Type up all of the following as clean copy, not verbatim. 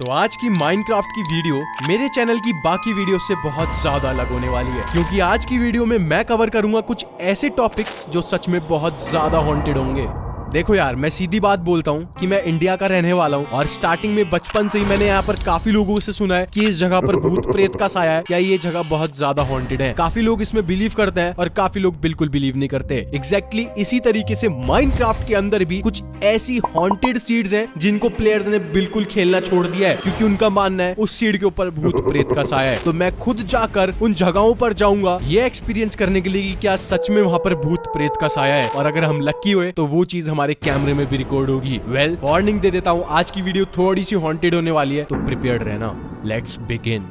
तो आज की माइनक्राफ्ट की वीडियो मेरे चैनल की बाकी वीडियो से बहुत ज्यादा अलग होने वाली है, क्योंकि आज की वीडियो में मैं कवर करूंगा कुछ ऐसे टॉपिक्स जो सच में बहुत ज्यादा हॉन्टेड होंगे। देखो यार, मैं सीधी बात बोलता हूँ कि मैं इंडिया का रहने वाला हूँ और स्टार्टिंग में बचपन से ही मैंने यहाँ पर काफी लोगों से सुना है कि इस जगह पर भूत प्रेत का साया है या ये जगह बहुत ज्यादा हॉन्टेड है। काफी लोग इसमें बिलीव करते हैं और काफी लोग बिल्कुल बिलीव नहीं करते। एग्जैक्टली इसी तरीके से माइनक्राफ्ट के अंदर भी कुछ ऐसी हॉन्टेड सीड्स हैं जिनको प्लेयर्स ने बिल्कुल खेलना छोड़ दिया है, क्योंकि उनका मानना है उस सीड के ऊपर भूत प्रेत का साया है। तो मैं खुद जाकर उन जगहों पर जाऊंगा ये एक्सपीरियंस करने के लिए कि क्या सच में वहाँ पर भूत प्रेत का साया है, और अगर हम लकी हुए तो वो चीज हमारे कैमरे में भी रिकॉर्ड होगी। वेल, वार्निंग दे देता हूँ, आज की वीडियो थोड़ी सी हॉन्टेड होने वाली है, तो प्रिपेयर्ड रहना। Let's begin.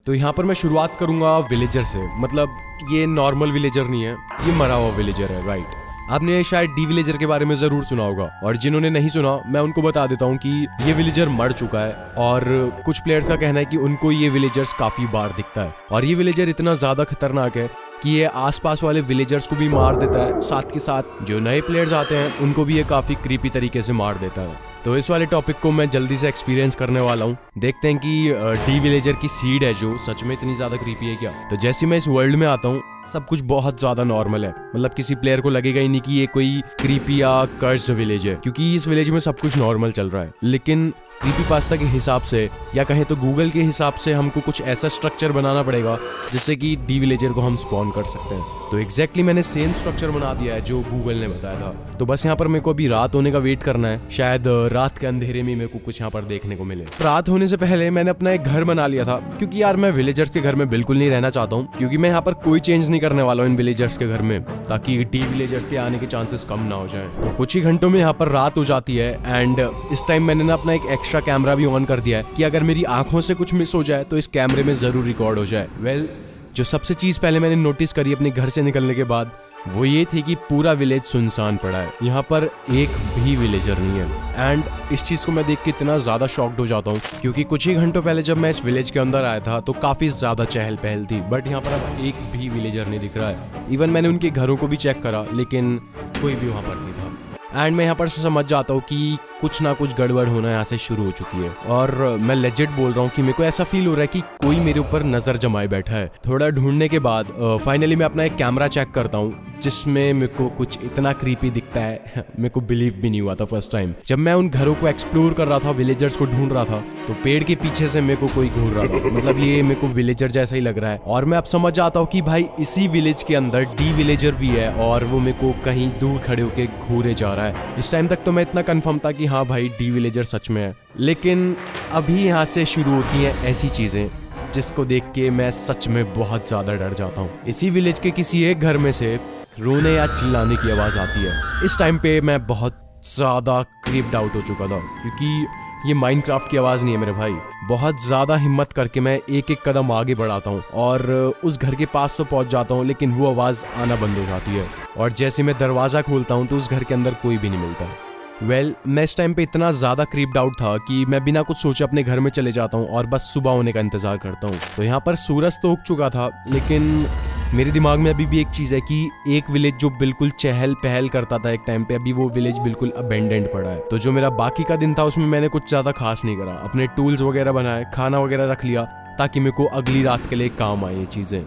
तो यहाँ पर मैं शुरुआत करूंगा विलेजर से। मतलब ये नॉर्मल विलेजर नहीं है, ये मरा हुआ विलेजर है, राइट। आपने शायद डी विलेजर के बारे में जरूर सुना होगा, और जिन्होंने नहीं सुना मैं उनको बता देता हूँ कि ये विलेजर मर चुका है, और कुछ प्लेयर्स का कहना है कि उनको ये विलेजर्स काफी बार दिखता है, और ये विलेजर इतना ज्यादा खतरनाक है कि ये आसपास वाले विलेजर्स को भी मार देता है, साथ के साथ जो नए प्लेयर्स आते हैं उनको भी ये काफी क्रीपी तरीके से मार देता है। तो इस वाले टॉपिक को मैं जल्दी से एक्सपीरियंस करने वाला हूँ। देखते हैं कि डी विलेजर की सीड है जो सच में इतनी ज्यादा क्रीपी है क्या। तो जैसे मैं इस वर्ल्ड में आता हूँ सब कुछ बहुत ज्यादा नॉर्मल है, मतलब किसी प्लेयर को लगेगा ही नहीं कि ये कोई क्रीपी या कर्स्ड विलेज है, क्योंकि इस विलेज में सब कुछ नॉर्मल चल रहा है। लेकिन क्रीपीपास्ता के हिसाब से या कहें तो गूगल के हिसाब से हमको कुछ ऐसा स्ट्रक्चर बनाना पड़ेगा जिससे कि डी विलेजर को हम स्पॉन कर सकते हैं। तो एग्जैक्टली मैंने सेम स्ट्रक्चर बना दिया है जो गूगल ने बताया था। तो बस यहाँ पर मेरे को अभी रात होने का वेट करना है, शायद रात के अंधेरे में मेरे को कुछ यहाँ पर देखने को मिले। रात होने से पहले मैंने अपना एक घर बना लिया था, क्योंकि यार मैं विलेजर्स के घर में बिल्कुल नहीं रहना चाहता हूँ, क्योंकि मैं यहाँ पर कोई चेंज नहीं करने वाला हूँ इन विलेजर्स के घर में, ताकि डी विलेजर्स के आने के चांसेस कम ना हो जाए। तो कुछ ही घंटों में यहाँ पर रात हो जाती है, एंड इस टाइम मैंने ना अपना एक एक्स्ट्रा कैमरा भी ऑन कर दिया है कि अगर मेरी आंखों से कुछ मिस हो जाए तो इस कैमरे में जरूर रिकॉर्ड हो जाए। वेल, जो सबसे चीज पहले मैंने नोटिस करी अपने घर से निकलने के बाद वो ये थी कि पूरा विलेज सुनसान पड़ा है, यहाँ पर एक भी विलेजर नहीं है। एंड इस चीज को मैं देख के इतना ज्यादा शॉक्ड हो जाता हूँ, क्योंकि कुछ ही घंटों पहले जब मैं इस विलेज के अंदर आया था तो काफी ज्यादा चहल पहल थी, बट यहाँ पर अब एक भी विलेजर नहीं दिख रहा है। इवन मैंने उनके घरों को भी चेक करा, लेकिन कोई भी वहां पर नहीं था। एंड मैं यहाँ पर समझ जाता हूँ कि कुछ ना कुछ गड़बड़ होना यहाँ से शुरू हो चुकी है, और मैं लेजिट बोल रहा हूँ कि मेरे को ऐसा फील हो रहा है कि कोई मेरे ऊपर नजर जमाए बैठा है। थोड़ा ढूंढने के बाद फाइनली मैं अपना एक कैमरा चेक करता हूँ जिसमें मेरे को कुछ इतना क्रीपी दिखता है मेरे को बिलीव भी नहीं हुआ था फर्स्ट टाइम। जब मैं उन घरों को एक्सप्लोर कर रहा था, विलेजर्स को ढूंढ रहा था, तो पेड़ के पीछे से मेरे को कोई घूर रहा था। मतलब ये मेरे को विलेजर जैसा ही लग रहा है, और मैं अब समझ जाता हूँ कि भाई इसी विलेज के अंदर डी विलेजर भी है, और वो मेरे को कहीं दूर खड़े होके घूरे जा रहा है। इस टाइम तक तो मैं इतना कंफर्म था कि हाँ भाई डी विलेजर सच में है, लेकिन अभी यहाँ से शुरू होती हैं ऐसी चीजें जिसको देख के मैं सच में बहुत ज्यादा डर जाता हूँ। इसी विलेज के किसी एक घर में से रोने या चिल्लाने की आवाज आती है। इस टाइम पे मैं बहुत ज्यादा क्रीप्ड आउट हो चुका था, क्योंकि ये माइनक्राफ्ट की आवाज नहीं है मेरे भाई। बहुत ज्यादा हिम्मत करके मैं एक एक कदम आगे बढ़ाता हूँ और उस घर के पास तो पहुंच जाता हूँ, लेकिन वो आवाज आना बंद हो जाती है, और जैसे मैं दरवाजा खोलता हूँ तो उस घर के अंदर कोई भी नहीं मिलता। वेल, मैं इस टाइम पे इतना ज्यादा क्रीप्ड आउट था कि मैं बिना कुछ सोचे अपने घर में चले जाता हूँ और बस सुबह होने का इंतजार करता हूँ। तो यहाँ पर सूरज तो उग चुका था, लेकिन मेरे दिमाग में अभी भी एक चीज है कि एक विलेज जो बिल्कुल चहल पहल करता था एक टाइम पे, अभी वो विलेज बिल्कुल अबेंडेंड पड़ा है। तो जो मेरा बाकी का दिन था उसमें मैंने कुछ ज्यादा खास नहीं करा, अपने टूल्स वगैरह बनाए, खाना वगैरह रख लिया, ताकि मेरे को अगली रात के लिए काम आए ये चीजें।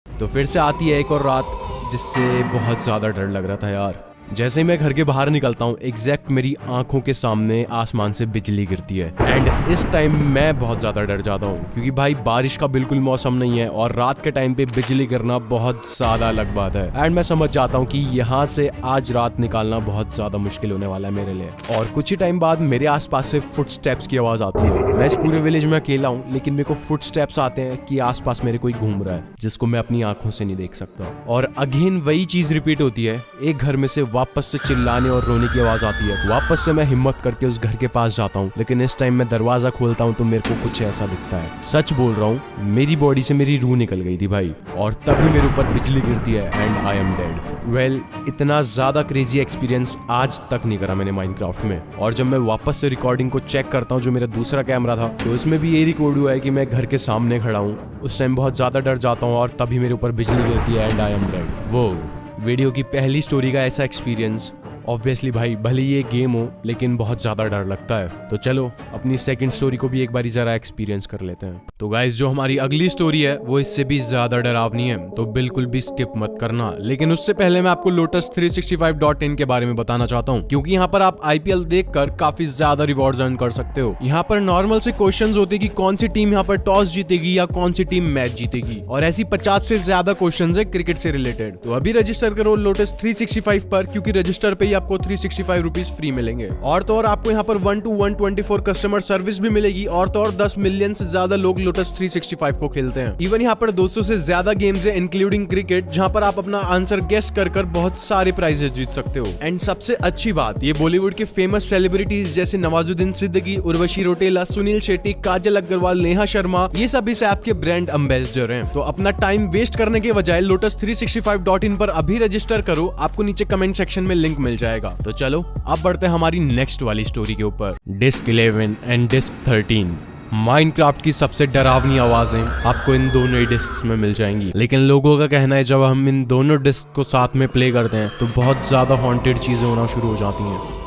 तो फिर से आती है एक और रात, जिससे बहुत ज्यादा डर लग रहा था यार। जैसे ही मैं घर के बाहर निकलता हूँ, एग्जैक्ट मेरी आंखों के सामने आसमान से बिजली गिरती है, एंड इस टाइम मैं बहुत ज्यादा डर जाता हूँ, क्योंकि भाई बारिश का बिल्कुल मौसम नहीं है और रात के टाइम पे बिजली गिरना बहुत ज्यादा अलग बात है। एंड मैं समझ जाता हूँ कि यहाँ से आज रात निकालना बहुत ज्यादा मुश्किल होने वाला है मेरे लिए। और कुछ ही टाइम बाद मेरे आसपास से फुटस्टेप्स की आवाज आती है। मैं इस पूरे विलेज में अकेला हूँ, लेकिन मेरे को फुटस्टेप्स आते हैं कि आसपास मेरे कोई घूम रहा है, जिसको मैं अपनी आंखों से नहीं देख सकता। और अगेन वही चीज रिपीट होती है, एक घर में से वापस से चिल्लाने और रोने की आवाज आती है। वापस से मैं हिम्मत करके उस घर के पास जाता हूँ, लेकिन इस टाइम मैं दरवाजा खोलता हूँ तो मेरे को कुछ ऐसा दिखता है। सच बोल रहा हूँ, मेरी बॉडी से मेरी रूह निकल गई थी भाई, और तभी मेरे ऊपर बिजली गिरती है and I am dead. Well, इतना ज्यादा क्रेजी एक्सपीरियंस आज तक नहीं करा मैंने माइनक्राफ्ट में। और जब मैं वापस से रिकॉर्डिंग को चेक करता हूँ, जो मेरा दूसरा कैमरा था, तो उसमें भी ये रिकॉर्ड हुआ है कि मैं घर के सामने खड़ा हूँ। उस टाइम बहुत ज्यादा डर जाता हूँ और तभी मेरे ऊपर बिजली गिरती है एंड आई एम डेड। वो वीडियो की पहली स्टोरी का ऐसा एक्सपीरियंस ऑब्वियसली भाई, भले ये गेम हो लेकिन बहुत ज्यादा डर लगता है। तो चलो अपनी सेकंड स्टोरी को भी एक बारी जरा एक्सपीरियंस कर लेते हैं। तो गाइस, जो हमारी अगली स्टोरी है वो इससे भी ज्यादा डरावनी है, तो बिल्कुल भी स्किप मत करना। लेकिन उससे पहले मैं आपको lotus365.in के बारे में बताना चाहता हूँ, क्योंकि यहाँ पर आप IPL देखकर काफी ज्यादा रिवॉर्ड्स अर्न कर सकते हो। यहाँ पर नॉर्मल से क्वेश्चंस होते कि कौन सी टीम यहाँ पर टॉस जीतेगी या कौन सी टीम मैच जीतेगी, और ऐसी 50 से ज्यादा क्वेश्चंस है क्रिकेट से रिलेटेड। तो अभी रजिस्टर करो लोटस 365 पर, क्योंकि रजिस्टर पे ही आपको 365 रुपीज फ्री मिलेंगे। और तो और आपको यहाँ पर 1 to 124 कस्टमर सर्विस भी मिलेगी, और तो और 10 मिलियन से ज्यादा लोग लोटस 365 को खेलते हैं। इवन यहाँ पर 200 से ज्यादा गेम्स है इंक्लूडिंग क्रिकेट, जहाँ पर आप अपना आंसर गेस कर बहुत सारे प्राइजेस जीत सकते हो। एंड सबसे अच्छी बात, ये बॉलीवुड के फेमस सेलिब्रिटीज जैसे नवाजुद्दीन सिद्दीकी, उर्वशी रौटेला, सुनील शेट्टी, काजल अग्रवाल, नेहा शर्मा, ये सब इस ऐप के ब्रांड एम्बेसडर हैं। तो अपना टाइम वेस्ट करने के बजाय lotus365.in पर अभी रजिस्टर करो, आपको नीचे कमेंट सेक्शन में लिंक मिल जाएगा। तो चलो अब बढ़ते हैं हमारी नेक्स्ट वाली स्टोरी के ऊपर। Disc 11 and disc 13। माइनक्राफ्ट की सबसे डरावनी आवाजें आपको इन दोनों ही डिस्क्स में मिल जाएंगी, लेकिन लोगों का कहना है जब हम इन दोनों डिस्क को साथ में प्ले करते हैं तो बहुत ज्यादा हॉन्टेड चीजें होना शुरू हो जाती हैं।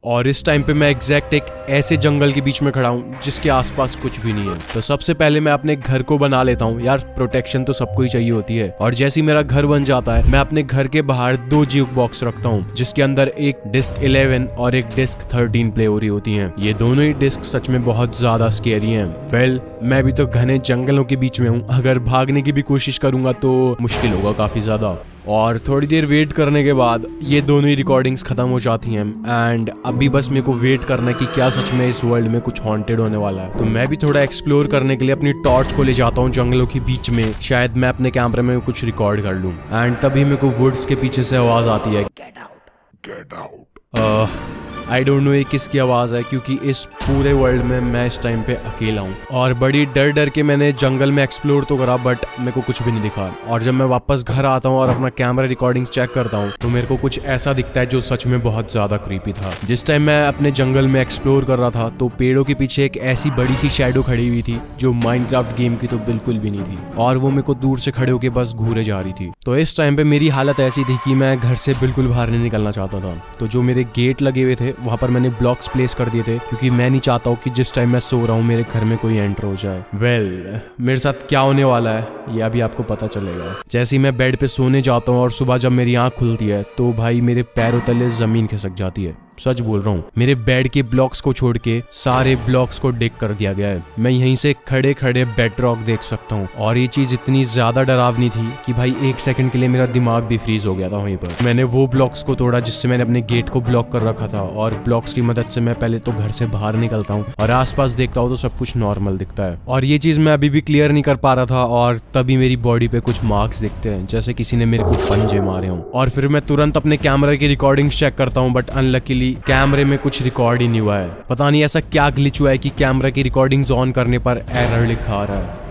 और इस टाइम पे मैं एग्जैक्ट एक ऐसे जंगल के बीच में खड़ा हूँ जिसके आसपास कुछ भी नहीं है। तो सबसे पहले मैं अपने घर को बना लेता हूँ, यार प्रोटेक्शन तो सबको ही चाहिए होती है। और जैसे ही मेरा घर बन जाता है, मैं अपने घर के बाहर 2 ज्यूक बॉक्स रखता हूँ, जिसके अंदर एक डिस्क 11 और एक डिस्क 13 प्ले हो रही होती हैं। ये दोनों ही डिस्क सच में बहुत ज्यादा स्केरी हैं। वेल, मैं भी तो घने जंगलों के बीच में हूँ, अगर भागने की भी कोशिश करूंगा तो मुश्किल होगा काफी ज्यादा। और थोड़ी देर वेट करने के बाद ये दोनों ही रिकॉर्डिंग्स खत्म हो जाती हैं, एंड अभी बस मेरे को वेट करना है कि क्या सच में इस वर्ल्ड में कुछ हॉन्टेड होने वाला है। तो मैं भी थोड़ा एक्सप्लोर करने के लिए अपनी टॉर्च को ले जाता हूँ जंगलों के बीच में, शायद मैं अपने कैमरे में कुछ रिकॉर्ड कर लूँ। एंड तभी मेरे को वुड्स के पीछे से आवाज आती है, get out, get out. I don't know ये किसकी आवाज़ है, क्योंकि इस पूरे वर्ल्ड में मैं इस टाइम पे अकेला हूँ। और बड़ी डर डर के मैंने जंगल में एक्सप्लोर तो करा, बट मेरे को कुछ भी नहीं दिखा। और जब मैं वापस घर आता हूँ और अपना कैमरा रिकॉर्डिंग चेक करता हूँ तो मेरे को कुछ ऐसा दिखता है जो सच में बहुत ज़्यादा क्रीपी था। जिस टाइम मैं अपने जंगल में एक्सप्लोर कर रहा था तो पेड़ों के पीछे एक ऐसी बड़ी सी शैडो खड़ी हुई थी जो माइनक्राफ्ट गेम की तो बिल्कुल भी नहीं थी, और वो मेरे को दूर से खड़े होकर बस घूरे जा रही थी। तो इस टाइम पे मेरी हालत ऐसी थी कि मैं घर से बिल्कुल बाहर नहीं निकलना चाहता था। तो जो मेरे गेट लगे हुए थे वहाँ पर मैंने ब्लॉक्स प्लेस कर दिए थे, क्योंकि मैं नहीं चाहता हूँ कि जिस टाइम मैं सो रहा हूँ मेरे घर में कोई एंटर हो जाए। वेल, मेरे साथ क्या होने वाला है ये अभी आपको पता चलेगा। जैसे ही मैं बेड पे सोने जाता हूँ और सुबह जब मेरी आंख खुलती है तो भाई मेरे पैरों तले जमीन खिसक जाती है। सच बोल रहा हूँ, मेरे बेड के ब्लॉक्स को छोड़ के सारे ब्लॉक्स को डिग कर दिया गया है। मैं यहीं से खड़े खड़े बेड रॉक देख सकता हूँ, और ये चीज इतनी ज्यादा डरावनी थी कि भाई 1 सेकंड के लिए मेरा दिमाग भी फ्रीज हो गया था वहीं पर। मैंने वो ब्लॉक्स को तोड़ा जिससे मैंने अपने गेट को ब्लॉक कर रखा था, और ब्लॉक्स की मदद से मैं पहले तो घर से बाहर निकलता हूँ और आसपास देखता हूँ तो सब कुछ नॉर्मल दिखता है। और ये चीज मैं अभी भी क्लियर नहीं कर पा रहा था, और तभी मेरी बॉडी पे कुछ मार्क्स दिखते हैं जैसे किसी ने मेरे को पंजे मारे हों। और फिर मैं तुरंत अपने कैमरे की रिकॉर्डिंग चेक करता हूँ, बट अनलकीली कैमरे में कुछ रिकॉर्ड ही नहीं हुआ है। पता नहीं ऐसा क्या ग्लिच हुआ है कि कैमरा की रिकॉर्डिंग्स ऑन करने पर एरर लिखा आ रहा है।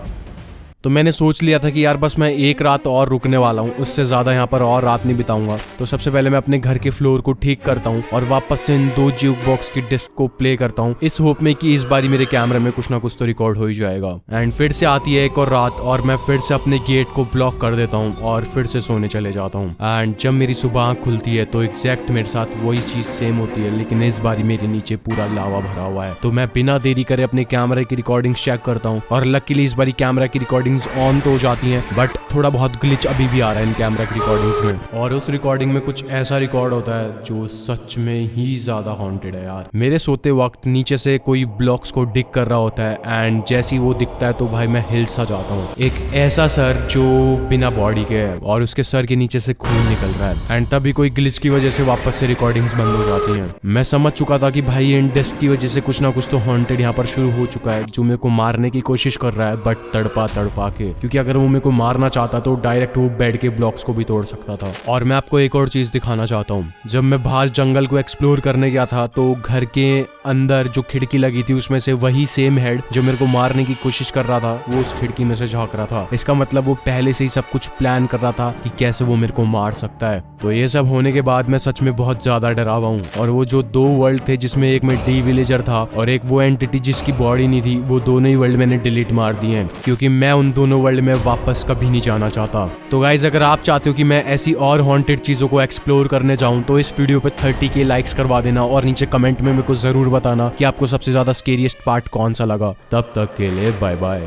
तो मैंने सोच लिया था कि यार बस मैं 1 रात और रुकने वाला हूँ, उससे ज़्यादा यहाँ पर और रात नहीं बिताऊंगा। तो सबसे पहले मैं अपने घर के फ्लोर को ठीक करता हूँ और वापस से इन 2 ज्यूक बॉक्स की डिस्क को प्ले करता हूँ, इस होप में कि इस बारी मेरे कैमरे में कुछ ना कुछ तो रिकॉर्ड हो ही जाएगा। एंड फिर से आती है एक और रात, और मैं फिर से अपने गेट को ब्लॉक कर देता हूँ और फिर से सोने चले जाता हूँ। एंड जब मेरी सुबह आँख खुलती है तो एग्जैक्ट मेरे साथ वही चीज़ सेम होती है, लेकिन इस बारी मेरे नीचे पूरा लावा भरा हुआ है। तो मैं बिना देरी करे अपने कैमरे की रिकॉर्डिंग्स चेक करता हूँ, और लकीली इस बारी कैमरा की रिकॉर्डिंग्स ऑन तो जाती हैं, बट थोड़ा बहुत ग्लिच अभी भी आ रहा है इन कैमरा की रिकॉर्डिंग्स में। और उस रिकॉर्डिंग में कुछ ऐसा रिकॉर्ड होता है जो सच में ही ज्यादा हॉन्टेड है यार। मेरे सोते वक्त नीचे से कोई ब्लॉक्स को डिग कर रहा होता है, एंड जैसे ही वो दिखता है तो भाई मैं हिल सा जाता हूँ। एक ऐसा सर जो बिना बॉडी के है और उसके सर के नीचे से खून निकल रहा है, एंड तभी कोई ग्लिच की वजह से वापस से रिकॉर्डिंग्स बंद हो जाती हैं। मैं समझ चुका था कि भाई इन डिस्क की वजह से कुछ ना कुछ तो हॉन्टेड यहाँ पर शुरू हो चुका है, जो मेरे को मारने की कोशिश कर रहा है, बट तड़पा तड़पा के, क्योंकि अगर वो मेरे को मारना चाहता तो डायरेक्ट वो बेड के ब्लॉक्स को भी तोड़ सकता था। और मैं आपको एक और चीज दिखाना चाहता हूँ। जब मैं बाहर जंगल को एक्सप्लोर करने गया था तो घर के अंदर जो खिड़की लगी थी उसमें से वही सेम हेड जो मेरे को मारने की कोशिश कर रहा था वो उस खिड़की में से झांक रहा था। इसका मतलब वो पहले से ही सब कुछ प्लान कर रहा था कि कैसे वो मेरे को मार सकता है। तो ये सब होने के बाद मैं सच में बहुत ज्यादा डरा हुआ हूँ। और वो जो 2 वर्ल्ड थे जिसमें एक में डी-विलेजर था और एक वो एंटिटी जिसकी बॉडी नहीं थी, वो दोनों ही वर्ल्ड मैंने डिलीट मार दिए हैं, क्योंकि मैं उन दोनों वर्ल्ड में वापस कभी नहीं जाना चाहता। तो गाइज अगर आप चाहते हो कि मैं ऐसी और हॉन्टेड चीजों को एक्सप्लोर करने जाऊं तो इस वीडियो पे 30K लाइक्स करवा देना और नीचे कमेंट में मेरे को जरूर बताना कि आपको सबसे ज्यादा स्केरियस्ट पार्ट कौन सा लगा। तब तक के लिए बाय बाय।